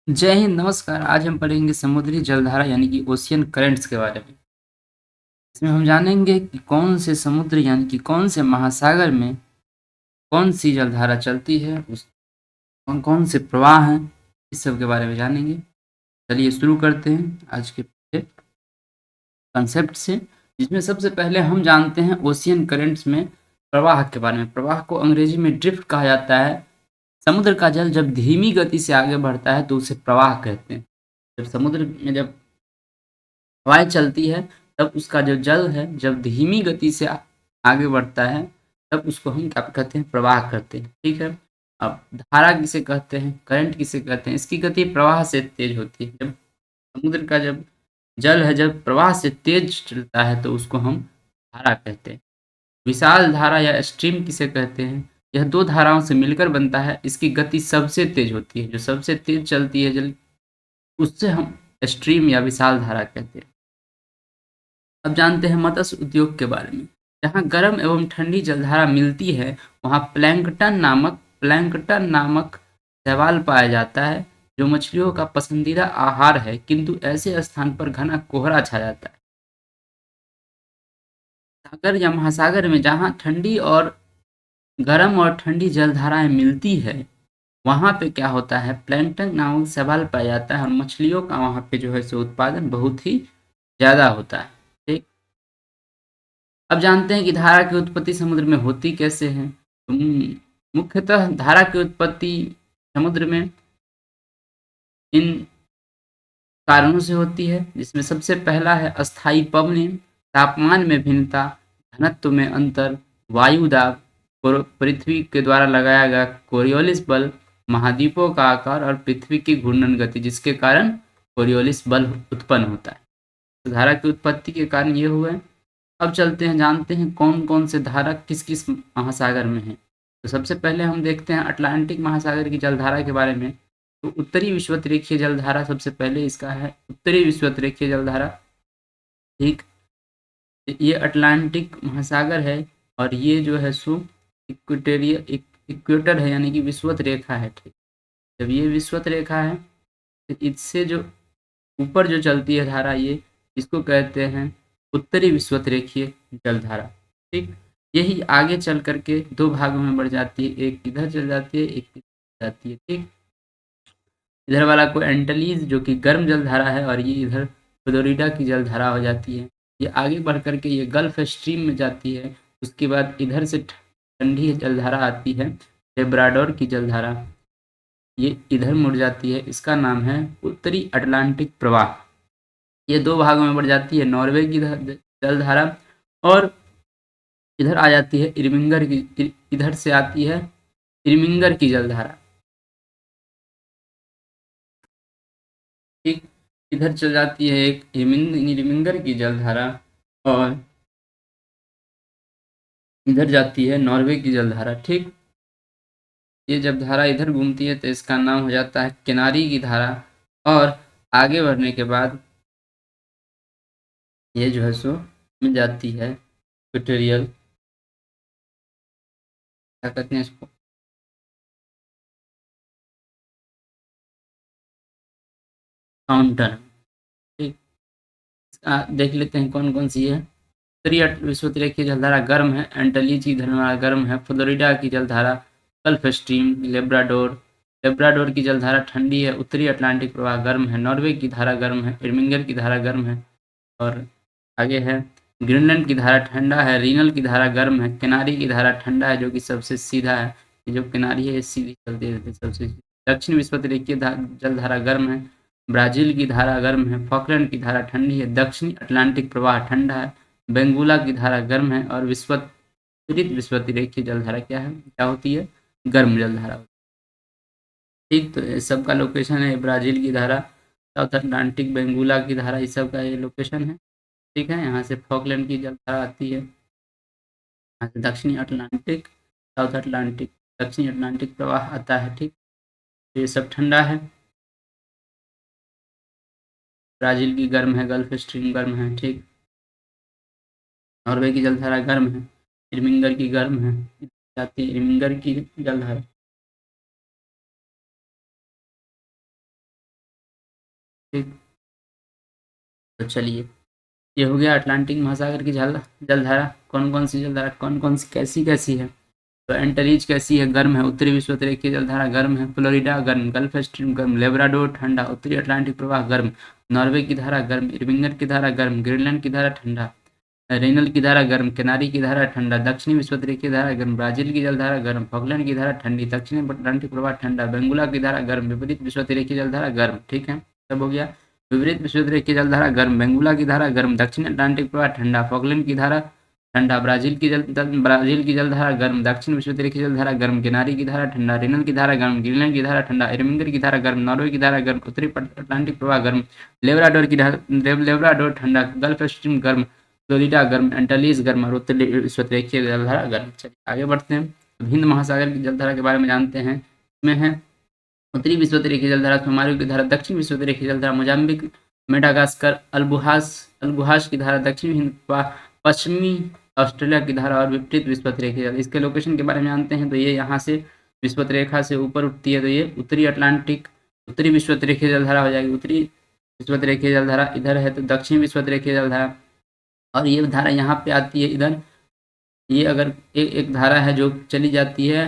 जय हिंद, नमस्कार। आज हम पढ़ेंगे समुद्री जलधारा यानी कि ओशियन करंट्स के बारे में। इसमें हम जानेंगे कि कौन से समुद्र यानी कि कौन से महासागर में कौन सी जलधारा चलती है, उस कौन कौन से प्रवाह हैं, इस सब के बारे में जानेंगे। चलिए शुरू करते हैं आज के कंसेप्ट से, जिसमें सबसे पहले हम जानते हैं ओशियन करंट्स में प्रवाह के बारे में। प्रवाह को अंग्रेजी में ड्रिफ्ट कहा जाता है। समुद्र का जल जब धीमी गति से आगे बढ़ता है तो उसे प्रवाह कहते हैं। जब समुद्र में जब हवाएं चलती है तब उसका जो जल है जब धीमी गति से आगे बढ़ता है तब उसको हम क्या कहते हैं, प्रवाह करते हैं। ठीक है। अब धारा किसे कहते हैं, करंट किसे कहते हैं, इसकी गति प्रवाह से तेज होती है। जब समुद्र का जब जल है जब प्रवाह से तेज चलता है तो उसको हम धारा कहते हैं। विशाल धारा या स्ट्रीम किसे कहते हैं, यह दो धाराओं से मिलकर बनता है। इसकी गति सबसे तेज होती है, जो सबसे तेज चलती है जल उससे हम स्ट्रीम या विशाल धारा कहते हैं। अब जानते हैं मत्स्य उद्योग के बारे में। जहाँ गर्म एवं ठंडी जलधारा मिलती है वहाँ प्लैंकटन नामक शैवाल पाया जाता है, जो मछलियों का पसंदीदा आहार है। किंतु ऐसे स्थान पर घना कोहरा छा जाता है। सागर या महासागर में जहाँ ठंडी और गर्म और ठंडी जलधाराएं मिलती है वहाँ पे क्या होता है, प्लैंकटन नामक शैवाल पाया जाता है और मछलियों का वहाँ पे जो है सो उत्पादन बहुत ही ज़्यादा होता है। ठीक। अब जानते हैं कि धारा की उत्पत्ति समुद्र में होती कैसे है। तो मुख्यतः धारा की उत्पत्ति समुद्र में इन कारणों से होती है, जिसमें सबसे पहला है अस्थायी पवनें, तापमान में भिन्नता, घनत्व में अंतर, वायु दाब, पृथ्वी के द्वारा लगाया गया कोरियोलिस बल, महाद्वीपों का आकार और पृथ्वी की घूर्णन गति, जिसके कारण कोरियोलिस बल उत्पन्न होता है। तो धारा की उत्पत्ति के कारण ये हुए। अब चलते हैं, जानते हैं कौन कौन से धारा किस किस महासागर में है। तो सबसे पहले हम देखते हैं अटलांटिक महासागर की जलधारा के बारे में। तो उत्तरी विषुवत-रेखीय जलधारा सबसे पहले इसका है उत्तरी विषुवत-रेखीय जलधारा। ठीक। ये अटलांटिक महासागर है और ये जो है सो इक्वेटर है यानी कि विषुवत रेखा है। ठीक। जब ये विषुवत रेखा है तो इससे जो ऊपर जो चलती है धारा ये इसको कहते हैं उत्तरी विषुवत रेखीय जलधारा। ठीक। यही आगे चल करके दो भागों में बढ़ जाती है, एक इधर चल जाती है, एक इधर जाती है। ठीक। इधर वाला को एंटलीज जो कि गर्म जलधारा है और ये इधर फ्लोरिडा की जलधारा हो जाती है। ये आगे बढ़ करके ये गल्फ स्ट्रीम में जाती है। उसके बाद इधर से ठंडी जलधारा आती है, लेब्राडोर की जलधारा। ये इधर मुड़ जाती है, इसका नाम है उत्तरी अटलांटिक प्रवाह। ये दो भागों में बढ़ जाती है, नॉर्वे की जलधारा और इधर आ जाती है इरमिंगर की, इधर से आती है इरमिंगर की जलधारा। ठीक। इधर चल जाती है एक इरमिंगर की जलधारा और इधर जाती है नॉर्वे की जलधारा। ठीक। ये जब धारा इधर घूमती है तो इसका नाम हो जाता है किनारी की धारा और आगे बढ़ने के बाद ये जो है सो मिल जाती है इक्वेटोरियल, क्या कहते हैं इसको, काउंटर। ठीक। देख लेते हैं कौन कौन सी है। उत्तरी विषुवत-रेखीय जलधारा गर्म है, एंटलीज की जलधारा गर्म है, फ्लोरिडा की जलधारा गल्फ स्ट्रीम, लेब्राडोर की जलधारा ठंडी है, उत्तरी अटलांटिक प्रवाह गर्म है, नॉर्वे की धारा गर्म है, इरमिंगर की धारा गर्म है और आगे है ग्रीनलैंड की धारा ठंडा है, रीनल की धारा गर्म है, किनारी की धारा ठंडा है जो कि सबसे सीधा है। ये जो किनारी है ये सीधी चलती रहती है सबसे। दक्षिण विषुवत-रेखीय जलधारा गर्म है, ब्राज़ील की धारा गर्म है, फॉकलैंड की धारा ठंडी है, दक्षिणी अटलांटिक प्रवाह ठंडा है, बेंगुला की धारा गर्म है और विपरीत विषुवत-रेखीय जलधारा क्या है, क्या होती है, गर्म जलधारा। ठीक। तो ये सब का लोकेशन है, ब्राज़ील की धारा, साउथ अटलांटिक, बेंगुला की धारा, इस सब का ये लोकेशन है। ठीक है। यहाँ से फॉकलैंड की जलधारा आती है, यहाँ से दक्षिणी अटलांटिक, साउथ अटलांटिक, दक्षिणी अटलांटिक प्रवाह आता है। ठीक। तो ये सब ठंडा है। ब्राज़ील की गर्म है, गल्फ स्ट्रीम गर्म है। ठीक। नॉर्वे की जलधारा गर्म है, इरमिंगर की गर्म है, जाती है इरमिंगर की जलधारा। ठीक। तो चलिए, ये हो गया अटलांटिक महासागर की जलधारा। कौन कौन सी जलधारा, कौन कौन सी, कैसी कैसी है। तो एंटलीज कैसी है, गर्म है। उत्तरी विश्वविद्यालय जलधारा गर्म है। फ्लोरिडा गर्म, गल्फ स्ट्रीम गर्म, लेब्राडोर ठंडा, उत्तरी अटलांटिक प्रवाह गर्म, नॉर्वे की धारा गर्म, इर्विंगर की धारा गर्म, ग्रीनलैंड की धारा ठंडा, रेनल की धारा गर्म, केनारी की धारा ठंडा, दक्षिणी विश्वविद्यालय की धारा गर्म, ब्राजील की जलधारा गर्म, फॉकलैंड की धारा ठंडी, दक्षिणी अटलांटिक प्रवाह ठंडा, बेंगुला की धारा गर्म, विपरीत विश्वविद्यालय की जलधारा गर्म। ठीक है, सब हो गया। विपरीत विश्वविद्यालय की जलधारा गर्म, बेंगुला की धारा गर्म, दक्षिण अटलांटिक प्रवाह ठंडा, फॉकलैंड की धारा ठंडा, ब्राजील की जलधारा गर्म, दक्षिण विश्वविद्यालय की जलधारा गर्म, किनारी की धारा ठंडा, रेनल की धारा गर्म, ग्रीनलैंड की धारा ठंडा, एरमिंगर की धारा गर्म, नॉर्वे की धारा गर्म, उत्तरी अटलांटिक प्रवाह गर्म, लेब्राडोर ठंडा, गल्फ स्ट्रीम गर्म, फ्लोरिडा गर्म, एंटलीज गर्म और उत्तरी विश्वविद्यालय की जलधारा गर्म। चलिए आगे बढ़ते हैं। अब हिंद महासागर की जलधारा के बारे में जानते हैं। इसमें है उत्तरी विश्वविद्यालय की जलधारा, सोमालिया की धारा, दक्षिण विश्वविद्यालय की जलधारा, मोजाम्बिक, मेडागास्कर, अलबुहास की धारा, दक्षिण हिंद, पश्चिमी ऑस्ट्रेलिया की धारा और विपरीत विश्वविद्यालय की धारा। इसके लोकेशन के बारे में जानते हैं। तो ये यहाँ से विश्वविद्यालय रेखा से ऊपर उठती है, तो ये उत्तरी विश्वविद्यालय की जलधारा हो जाएगी। उत्तरी विश्वविद्यालय की जलधारा इधर है, तो दक्षिण विश्वविद्यालय की जलधारा, और ये धारा यहाँ पे आती है इधर। ये अगर एक धारा है जो चली जाती है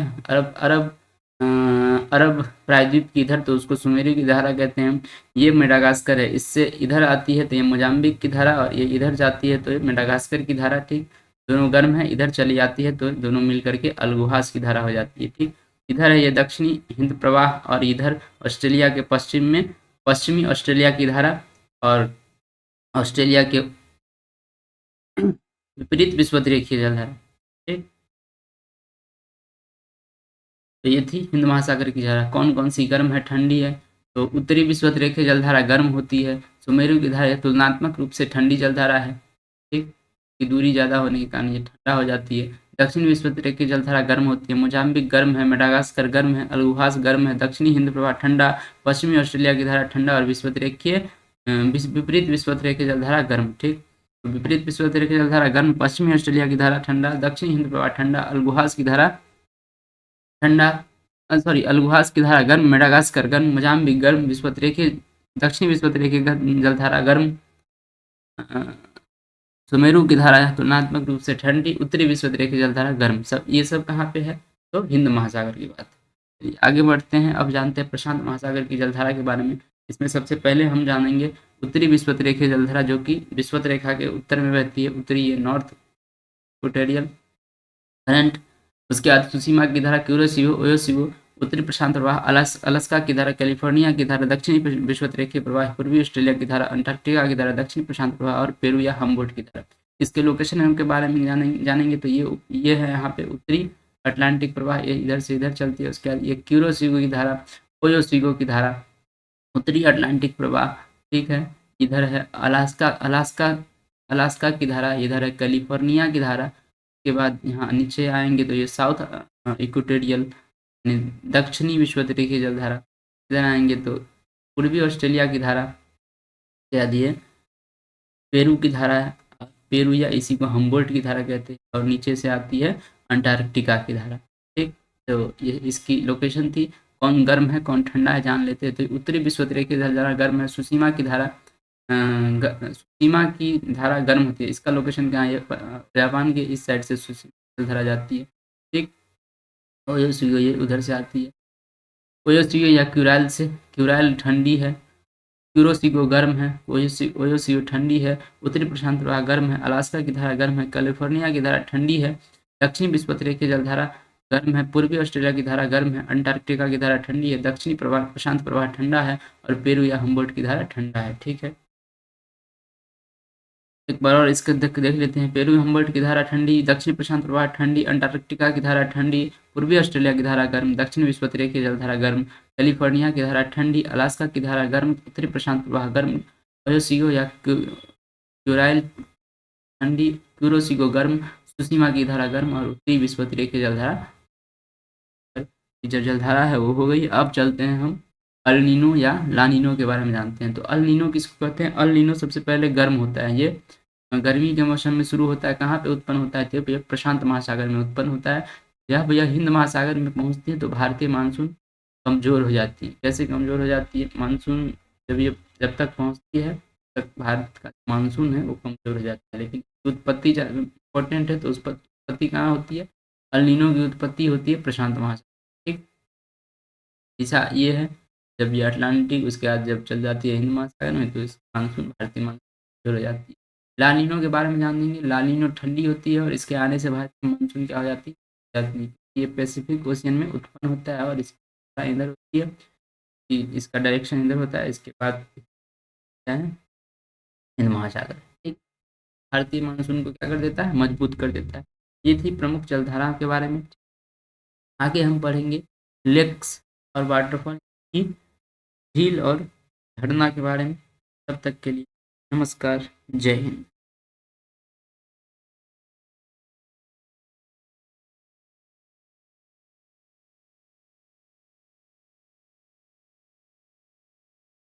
अरब प्रायद्वीप की इधर, तो उसको सुमेरु की धारा कहते हैं। ये मेडागास्कर है, इससे इधर आती है तो ये मोजाम्बिक की धारा, और ये इधर जाती है तो ये मेडागास्कर की धारा। ठीक, दोनों गर्म है, इधर चली जाती है तो दोनों मिल करके अलगुहास की धारा हो जाती है। ठीक, इधर है ये दक्षिणी हिंद प्रवाह, और इधर ऑस्ट्रेलिया के पश्चिमी ऑस्ट्रेलिया की धारा, और ऑस्ट्रेलिया के विपरीत विश्वविद्यालय जलधारा। ठीक, तो ये थी हिंद महासागर की धारा। कौन कौन सी गर्म है, ठंडी है। तो उत्तरी विश्वविद्यालय जलधारा गर्म होती है। सुमेरु की धारा तुलनात्मक रूप से ठंडी जलधारा है। ठीक, की दूरी ज़्यादा होने के कारण ये ठंडा हो जाती है। दक्षिण विश्वविद्यालय की जलधारा गर्म होती है। मोजाम्बिक गर्म है, मेडागास्कर गर्म है, अलगुहास गर्म है, दक्षिणी हिंद प्रवाह ठंडा, पश्चिमी ऑस्ट्रेलिया की धारा ठंडा, और विपरीत विश्वविद्यालय की जलधारा गर्म। ठीक, तो विपरीत विश्वविद्यालय की जलधारा गर्म, पश्चिमी ऑस्ट्रेलिया की धारा ठंडा, दक्षिण हिंद प्रवाह ठंडा, अलगुहास की धारा ठंडा, अलगुहास की धारा गर्म, मेडागास्कर गर्म, मोजाम्बिक गर्म, दक्षिणी विश्वविद्यालय की जलधारा गर्म, सुमेरु की धारा है तुलनात्मक रूप से ठंडी, उत्तरी विश्वविद्यालय की जलधारा गर्म। सब ये सब कहाँ पे है, तो हिंद महासागर की बात। आगे बढ़ते हैं, अब जानते हैं प्रशांत महासागर की जलधारा के बारे में। इसमें सबसे पहले हम जानेंगे उत्तरी विश्वविद्यालय की जलधारा, जो कि विश्वविद्यालय रेखा के उत्तर में बहती है। उत्तरी नॉर्थ इक्वेटोरियल करंट। उसके बाद सुसीमा की धारा, क्यूरोसिवो, ओयोसिवो, उत्तरी प्रशांत प्रवाह, अलास्का की धारा, कैलिफोर्निया की धारा, दक्षिणी विश्वविद्यालय प्रवाह, पूर्वी ऑस्ट्रेलिया की धारा, अंटार्कटिका की धारा, दक्षिणी प्रशांत प्रवाह और पेरू या हम्बोल्ट की धारा। इसके लोकेशन के बारे में जानेंगे तो ये है यहाँ पे उत्तरी अटलांटिक प्रवाह, ये इधर से इधर चलती है। उसके बाद ये क्यूरोसिवो की धारा, ओयोसिवो की धारा, उत्तरी अटलांटिक प्रवाह। ठीक है, इधर है अलास्का की धारा, इधर है कैलिफोर्निया की धारा। के बाद यहाँ नीचे आएंगे तो ये साउथ इक्वेटोरियल दक्षिणी विश्वविद्यालय की जलधारा। इधर आएंगे तो पूर्वी ऑस्ट्रेलिया की धारा, क्या दिए पेरू की धारा है, पेरू या इसी को हम्बोल्ट की धारा कहते हैं। और नीचे से आती है अंटार्कटिका की धारा। ठीक, तो ये इसकी लोकेशन थी। कौन गर्म है कौन ठंडा है जान लेते हैं। तो उत्तरी विश्वविद्यालय की धारा गर्म है। सुसीमा की धारा गर्म होती है। इसका लोकेशन कहाँ है, जापान के इस साइड से सुसीमा धारा जाती है। ठीक, ओयोसियो ये उधर से आती है। ओयोसियो या क्यूराइल ठंडी है। क्यूरोसिगो गर्म है। ओयोसियो ठंडी है। उत्तरी प्रशांत प्रवाह गर्म है। अलास्का की धारा गर्म है। कैलिफोर्निया की धारा ठंडी है। दक्षिणी विश्वविद्यालय की जलधारा गर्म है। पूर्वी ऑस्ट्रेलिया की धारा गर्म है। अंटार्कटिका की धारा ठंडी है। दक्षिणी प्रशांत प्रवाह ठंडा है। और पेरू या हम्बोल्ट की धारा ठंडा है। ठीक है, एक बार और इसके देख लेते हैं। पेरू हम्बोल्ट की धारा ठंडी, दक्षिण प्रशांत प्रवाह ठंडी, अंटार्कटिका की धारा ठंडी, पूर्वी ऑस्ट्रेलिया की धारा गर्म, दक्षिण विश्वविद्यालय की जलधारा गर्म, कैलिफोर्निया की धारा ठंडी, अलास्का की धारा गर्म, उत्तरी प्रशांत प्रवाह गर्म, ओयोसियो या क्यूराइल ठंडी, क्यूरोसिगो गर्म, सुसीमा की धारा गर्म और उत्तरी विश्वविद्यालय की जलधारा जो जलधारा है वो हो गई। अब चलते हैं हम अल नीनो या ला नीनो के बारे में जानते हैं। तो अल नीनो किसको कहते हैं। अल नीनो सबसे पहले गर्म होता है। ये गर्मी के मौसम में शुरू होता है। कहाँ पे उत्पन्न होता है, तो प्रशांत महासागर में उत्पन्न होता है। जब यह हिंद महासागर में पहुँचती है तो भारतीय मानसून कमज़ोर हो जाती है। कैसे कमज़ोर हो जाती है, मानसून जब ये जब तक पहुँचती है तक भारत का मानसून है वो कमज़ोर हो जाता है, लेकिन उत्पत्ति इम्पोर्टेंट है, तो उस पर उत्पत्ति कहाँ होती है? अल नीनो की उत्पत्ति होती है प्रशांत महासागर। ठीक, ऐसा ये है। जब ये अटलांटिक उसके बाद जब चल जाती है हिंद महासागर में, तो इस मानसून भारतीय मानसून कमज़ोर हो जाती है। लानिनो के बारे में जान लेंगे। लानिनो ठंडी होती है और इसके आने से भारतीय मानसून क्या हो जाती है? ये पैसिफिक ओशियन में उत्पन्न होता है और इसका इधर होती है कि इसका डायरेक्शन इधर होता है, इसके बाद क्या है? हिंद महासागर। ठीक, भारतीय मानसून को क्या कर देता है? मजबूत कर देता है। ये थी प्रमुख जलधाराओं के बारे में। आगे हम पढ़ेंगे लेक्स और वाटरफॉल की, झील और झरना के बारे में। तब तक के लिए नमस्कार, जय हिंद।